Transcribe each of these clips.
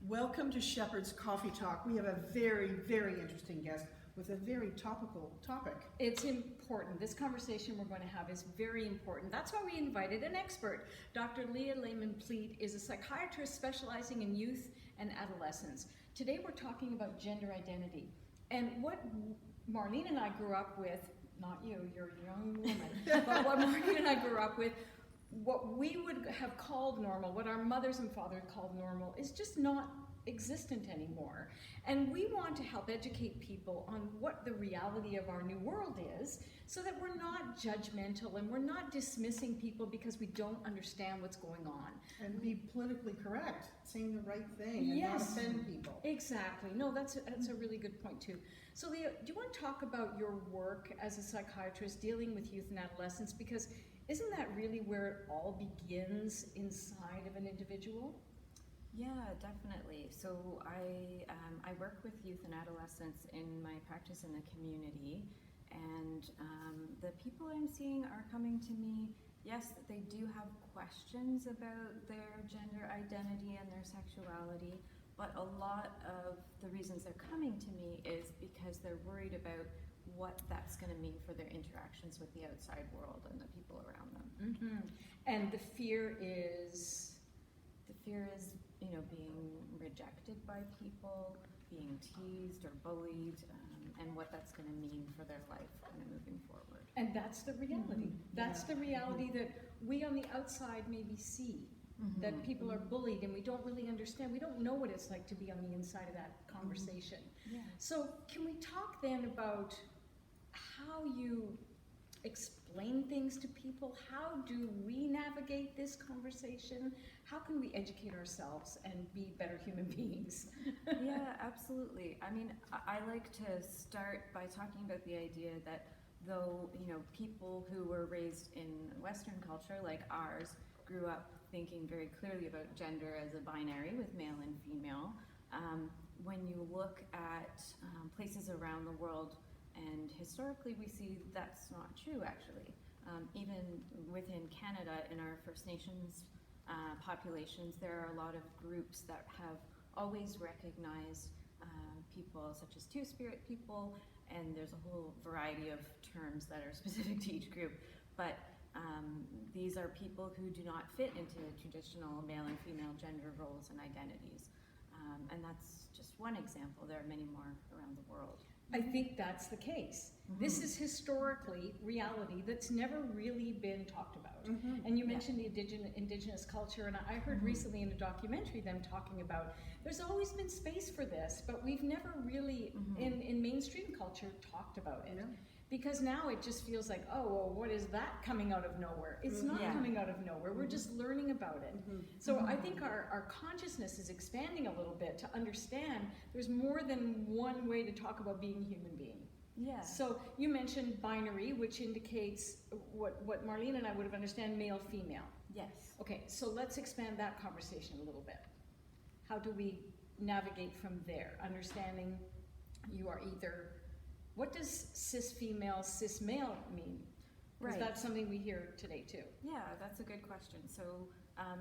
Welcome to Shepherd's Coffee Talk. We have a very, very interesting guest with a very topical topic. It's important. This conversation we're going to have is very important. That's why we invited an expert. Dr. Leah Layman-Pleet is a psychiatrist specializing in youth and adolescents. Today we're talking about gender identity. And what Marlene and I grew up with, not you, you're a young woman, but what Marlene and I grew up with, what we would have called normal, what our mothers and fathers called normal, is just not existent anymore. And we want to help educate people on what the reality of our new world is, so that we're not judgmental and we're not dismissing people because we don't understand what's going on. And be politically correct, saying the right thing and not offend people. Exactly. No, that's a really good point too. So Leah, do you want to talk about your work as a psychiatrist dealing with youth and adolescents? Because isn't that really where it all begins inside of an individual? Yeah, definitely. So I work with youth and adolescents in my practice in the community, and the people I'm seeing are coming to me. Yes, they do have questions about their gender identity and their sexuality, but a lot of the reasons they're coming to me is because they're worried about what that's going to mean for their interactions with the outside world and the people around them. Mm-hmm. And the fear is? The fear is, being rejected by people, being teased or bullied, and what that's going to mean for their life kind of moving forward. And that's the reality. That's the reality that we on the outside maybe see. That people are bullied and we don't really understand. We don't know what it's like to be on the inside of that conversation. Yeah. So can we talk then about how you explain things to people? How do we navigate this conversation? How can we educate ourselves and be better human beings? Yeah, absolutely. I mean, I like to start by talking about the idea that though, people who were raised in Western culture like ours grew up thinking very clearly about gender as a binary with male and female, when you look at places around the world, and historically we see that's not true actually. Even within Canada, in our First Nations populations, there are a lot of groups that have always recognized people such as Two-Spirit people, and there's a whole variety of terms that are specific to each group. But these are people who do not fit into traditional male and female gender roles and identities. And that's just one example. There are many more around the world. I think that's the case. This is historically reality that's never really been talked about. And you mentioned the indigenous culture, and I heard recently in a documentary them talking about there's always been space for this, but we've never really in mainstream culture talked about it. Because now it just feels like, oh, well, what is that coming out of nowhere? It's not coming out of nowhere. We're just learning about it. So I think our consciousness is expanding a little bit to understand there's more than one way to talk about being a human being. Yeah. So you mentioned binary, which indicates what Marlene and I would have understand male, female. Yes. Okay, so let's expand that conversation a little bit. How do we navigate from there? Understanding you are either, what does cis female, cis male mean? Because that's something we hear today too. Yeah, that's a good question. So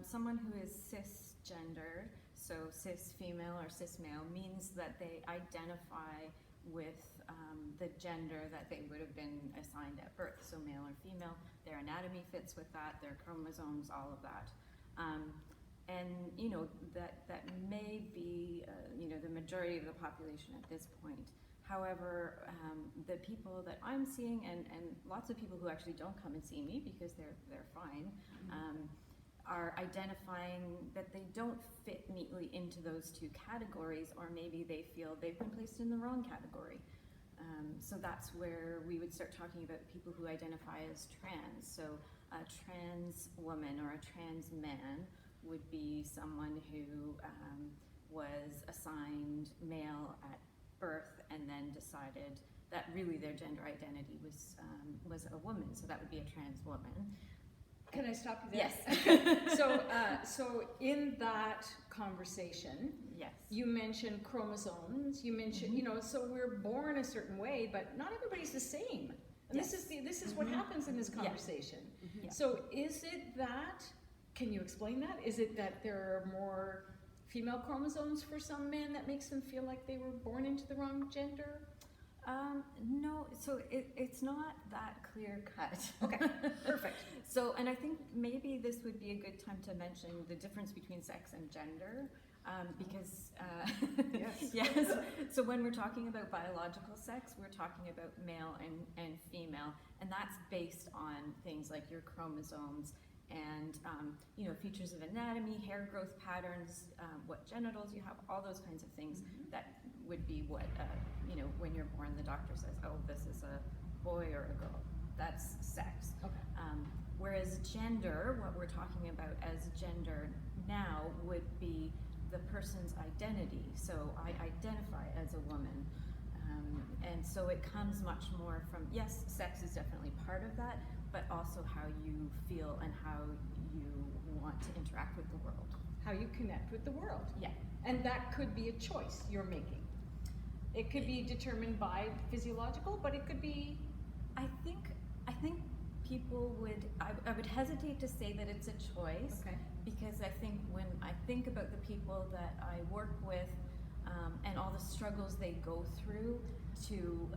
someone who is cisgender, so cis female or cis male, means that they identify with the gender that they would have been assigned at birth, so male or female. Their anatomy fits with that, their chromosomes, all of that. And that may be the majority of the population at this point. However, the people that I'm seeing, and lots of people who actually don't come and see me because they're fine, are identifying that they don't fit neatly into those two categories, or maybe they feel they've been placed in the wrong category. So that's where we would start talking about people who identify as trans. So a trans woman or a trans man would be someone who was assigned male at birth and then decided that really their gender identity was a woman, so that would be a trans woman. Can I stop you there? Yes. So in that conversation, yes, you mentioned chromosomes. You mentioned, so we're born a certain way, but not everybody's the same. And yes. this is what happens in this conversation. Yeah. So is it that? Can you explain that? Is it that there are more female chromosomes for some men that makes them feel like they were born into the wrong gender? No, so it's not that clear cut. Okay, perfect. So, and I think maybe this would be a good time to mention the difference between sex and gender, because Yes. yes. So when we're talking about biological sex, we're talking about male and female, and that's based on things like your chromosomes and features of anatomy, hair growth patterns, what genitals you have, all those kinds of things. That would be what when you're born, the doctor says, oh, this is a boy or a girl. That's sex. Okay. Whereas gender, what we're talking about as gender now, would be the person's identity. So I identify as a woman. And so it comes much more from, yes, sex is definitely part of that, but also how you feel and how you want to interact with the world. How you connect with the world. Yeah. And that could be a choice you're making. It could be determined by physiological, but it could be... I think people would, I would hesitate to say that it's a choice, Okay. because I think when I think about the people that I work with, and all the struggles they go through to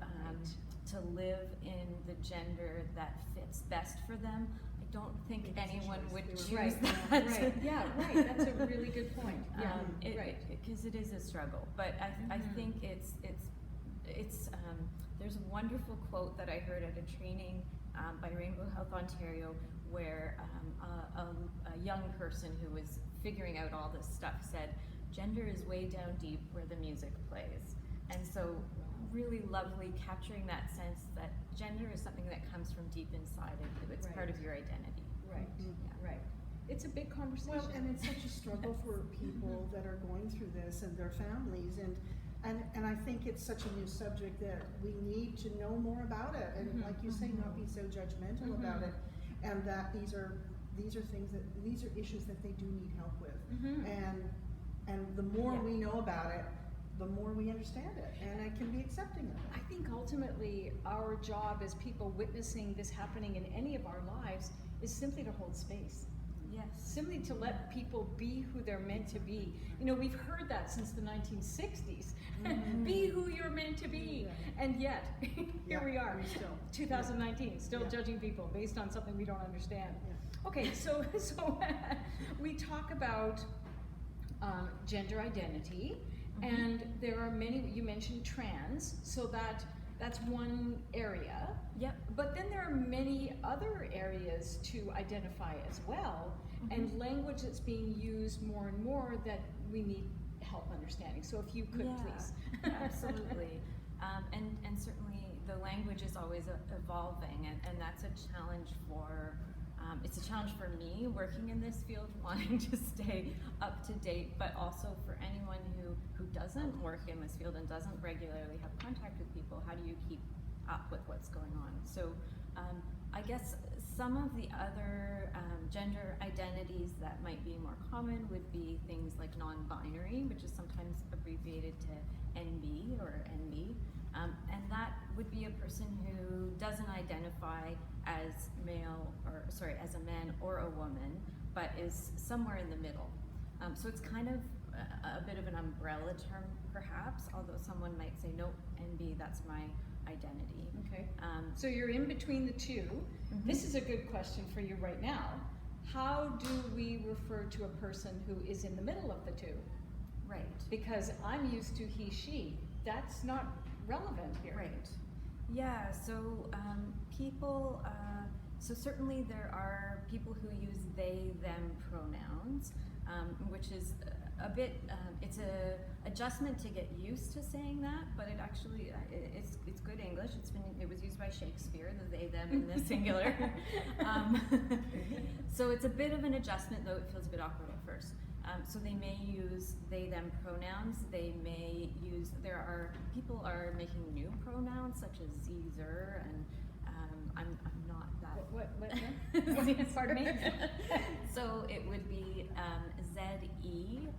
live in the gender that fits best for them, I don't think It's a anyone choice. would They were choose Right, that. right, yeah, right, that's a really good point. Yeah, right. Because it is a struggle, but I think it's there's a wonderful quote that I heard at a training by Rainbow Health Ontario, where a young person who was figuring out all this stuff said, "Gender is way down deep where the music plays," and so really lovely capturing that sense that gender is something that comes from deep inside of you. It's part Right. of your identity. Right, right. It's a big conversation. Well, and it's such a struggle for people that are going through this and their families, and I think it's such a new subject that we need to know more about it, and like you say, not be so judgmental about it, and that these are issues that they do need help with, and the more we know about it, the more we understand it, and I can be accepting of I it. think ultimately our job as people witnessing this happening in any of our lives is simply to hold space. Yes. Simply to let people be who they're meant to be. You know, we've heard that since the 1960s. Be who you're meant to be. And yet, here we are, 2019, still judging people based on something we don't understand. Okay, so we talk about gender identity, and there are many, you mentioned trans, so that's one area. Yep. But then there are many other areas to identify as well, and language that's being used more and more that we need help understanding. So if you could, please. Absolutely. And certainly the language is always evolving, and that's a challenge for, it's a challenge for me working in this field, wanting to stay up to date, but also for anyone who doesn't work in this field and doesn't regularly have contact with people. How do you keep up with what's going on? So I guess some of the other gender identities that might be more common would be things like non-binary, which is sometimes abbreviated to NB or NB. And that would be a person who doesn't identify as as a man or a woman, but is somewhere in the middle. So it's kind of a bit of an umbrella term, perhaps, although someone might say, nope, NB, that's my identity. Okay. So you're in between the two. This is a good question for you right now. How do we refer to a person who is in the middle of the two? Right. Because I'm used to he, she. That's not relevant here. Right. Yeah, so people, so certainly there are people who use they, them pronouns, which is a bit, it's a adjustment to get used to saying that, but it actually, it's good English. It was used by Shakespeare, the they, them in the singular. So it's a bit of an adjustment, though it feels a bit awkward at first. So they may use they, them pronouns. They may use, people are making new pronouns such as ze, zer, and I'm not that. What? Pardon me? So it would be Z-E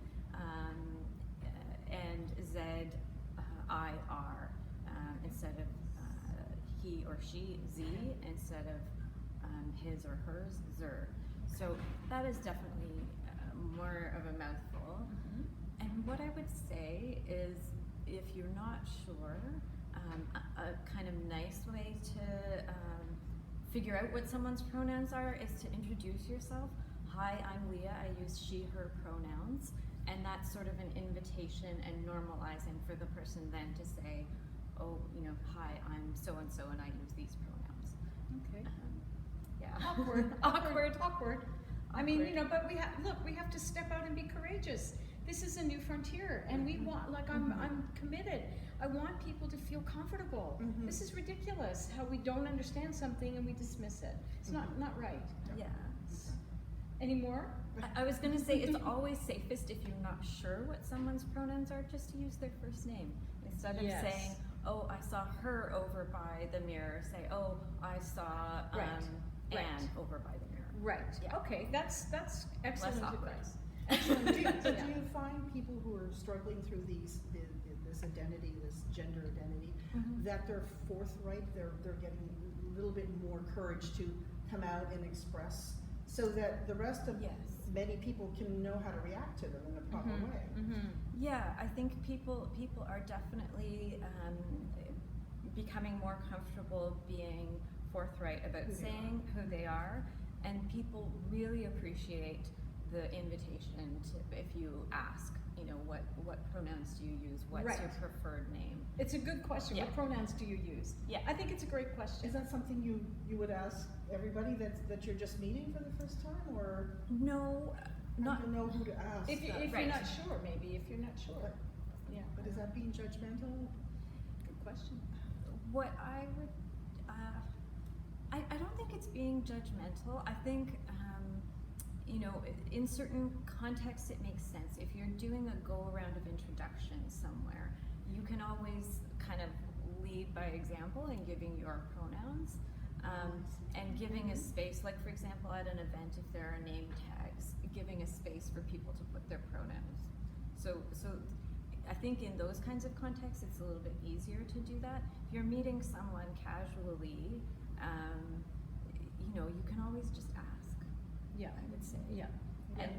and Z-I-R instead of he or she, Z, instead of his or hers, zer. So that is definitely more of a mouthful. What I would say is, if you're not sure, a kind of nice way to figure out what someone's pronouns are is to introduce yourself. Hi, I'm Leah, I use she, her pronouns. And that's sort of an invitation and normalizing for the person then to say, oh, hi, I'm so-and-so and I use these pronouns. Okay. Yeah. Awkward. I mean, but we have to step out and be courageous. This is a new frontier, and we want, I'm committed. I want people to feel comfortable. This is ridiculous how we don't understand something and we dismiss it. It's not right. Yeah. Any more? I was going to say, it's always safest if you're not sure what someone's pronouns are, just to use their first name. Instead of saying, oh, I saw her over by the mirror, say, oh, I saw Anne over by the mirror. Right. Yeah. Okay, that's excellent advice. Excellent. Do you find people who are struggling through this identity, this gender identity, that they're forthright, they're getting a little bit more courage to come out and express, so that the rest of many people can know how to react to them in a proper way? Yeah, I think people are definitely becoming more comfortable being forthright about saying who they are, and people really appreciate the invitation to, if you ask, what pronouns do you use? What's your preferred name? It's a good question. Yeah. What pronouns do you use? Yeah. I think it's a great question. Is that something you would ask everybody that you're just meeting for the first time, or No, not. you know who to ask? If you're not sure, maybe, if you're not sure. But is that being judgmental? Good question. What I would, I don't think it's being judgmental. I think, in certain contexts it makes sense. If you're doing a go-around of introductions somewhere, you can always kind of lead by example in giving your pronouns, and giving a space, like for example at an event, if there are name tags, giving a space for people to put their pronouns. So I think in those kinds of contexts it's a little bit easier to do that. If you're meeting someone casually, you can always just ask. Yeah, I would say. Yeah. And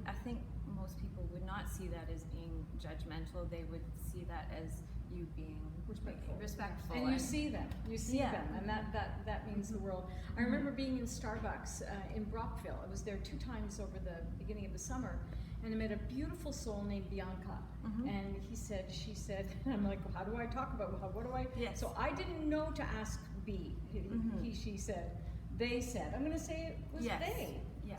I think most people would not see that as being judgmental. They would see that as you being respectful. And you see them. You see Yeah. them, and that means the world. I remember being in Starbucks in Brockville. I was there 2 times over the beginning of the summer, and I met a beautiful soul named Bianca. And she said, and I'm like, well, how do I talk about what do I? Yes. So I didn't know to ask B. She said, they said. I'm going to say it was they. Yeah.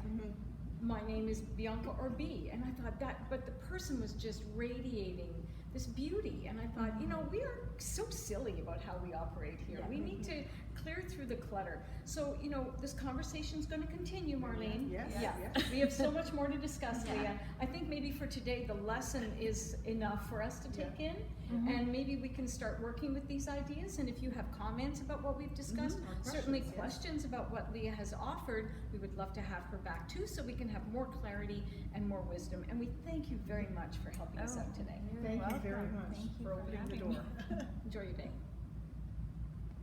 My name is Bianca or B, and I thought that, but the person was just radiating this beauty, and I thought, we are so silly about how we operate here. Yeah. We need to clear through the clutter. So, this conversation's going to continue, Marlene. Yes. Yeah. We have so much more to discuss, Yeah. Leah. I think maybe for today the lesson is enough for us to take in, and maybe we can start working with these ideas. And if you have comments about what we've discussed, certainly questions about what Leah has offered, we would love to have her back too, so we can have more clarity and more wisdom. And we thank you very much for helping us out today. Thank you very much Thank you for opening the having door. Enjoy your day.